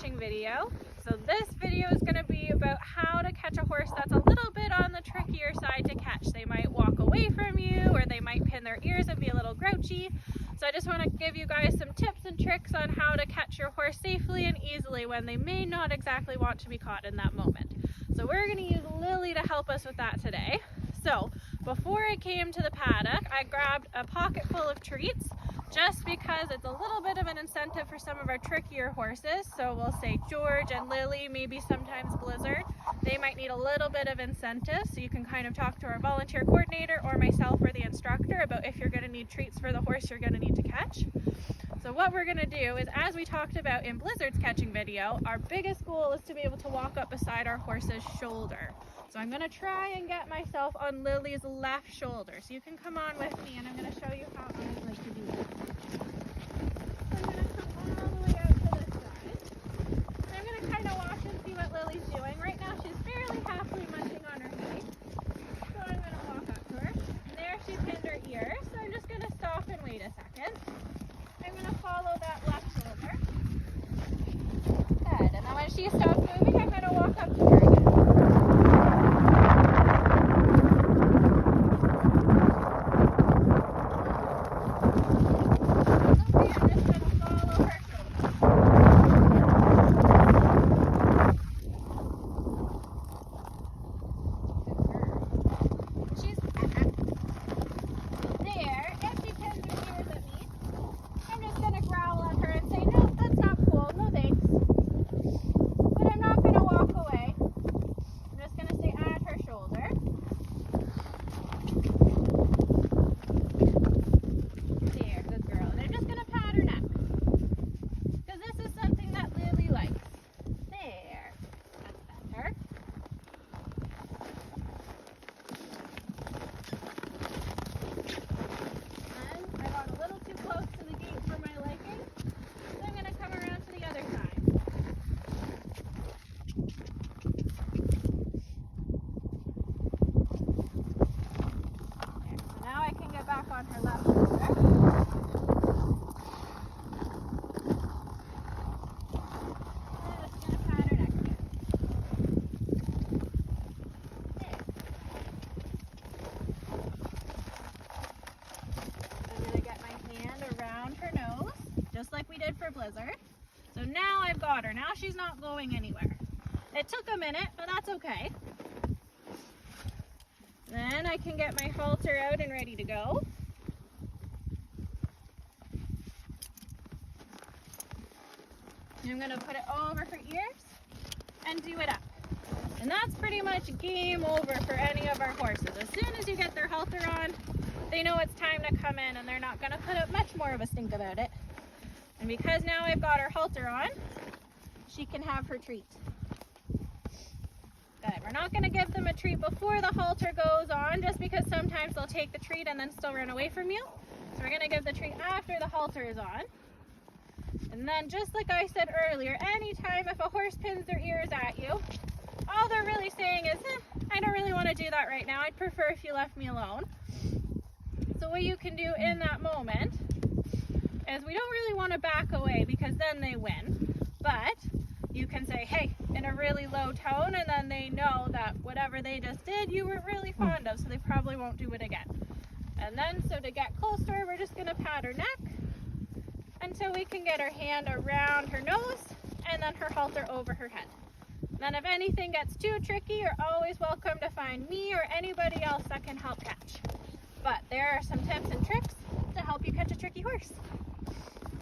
catching video. So this video is going to be about how to catch a horse that's a little bit on the trickier side to catch. They might walk away from you, or they might pin their ears and be a little grouchy. So I just want to give you guys some tips and tricks on how to catch your horse safely and easily when they may not exactly want to be caught in that moment. So we're going to use Lily to help us with that today. So before I came to the paddock, I grabbed a pocket full of treats just because it's a little bit of an incentive for some of our trickier horses. So we'll say George and Lily, maybe sometimes Blizzard. They might need a little bit of incentive, so you can kind of talk to our volunteer coordinator or myself or the instructor about if you're going to need treats for the horse you're going to need to catch. So what we're going to do is, as we talked about in Blizzard's catching video, our biggest goal is to be able to walk up beside our horse's shoulder. So I'm going to try and get myself on Lily's left shoulder. So you can come on with me and I'm going to show you how I like to do this. So I'm going to come all the way out to this side. And I'm going to kind of watch and see what Lily's doing. Right now she's fairly happily munching on her hay. So I'm going to walk up to her. And there she pinned her ear. So I'm just going to stop and wait a second. I'm going to follow that left shoulder. Good. And then when she stops moving, I'm going to walk up to her again. On her left shoulder. And I'm just going to pat her neck again. I'm going to get my hand around her nose, just like we did for Blizzard. So now I've got her. Now she's not going anywhere. It took a minute, but that's okay. Then I can get my halter out and ready to go. I'm going to put it over her ears and do it up. And that's pretty much game over for any of our horses. As soon as you get their halter on, they know it's time to come in and they're not going to put up much more of a stink about it. And because now I've got her halter on, she can have her treat. Good. We're not going to give them a treat before the halter goes on, just because sometimes they'll take the treat and then still run away from you. So we're going to give the treat after the halter is on. And then, just like I said earlier, anytime if a horse pins their ears at you, all they're really saying is, I don't really want to do that right now. I'd prefer if you left me alone. So what you can do in that moment is, we don't really want to back away because then they win. But you can say, hey, in a really low tone, and then they know that whatever they just did, you were really fond of, so they probably won't do it again. And then, so to get closer, we're just going to pat her neck until we can get our hand around her nose and then her halter over her head. Then if anything gets too tricky, you're always welcome to find me or anybody else that can help catch. But there are some tips and tricks to help you catch a tricky horse.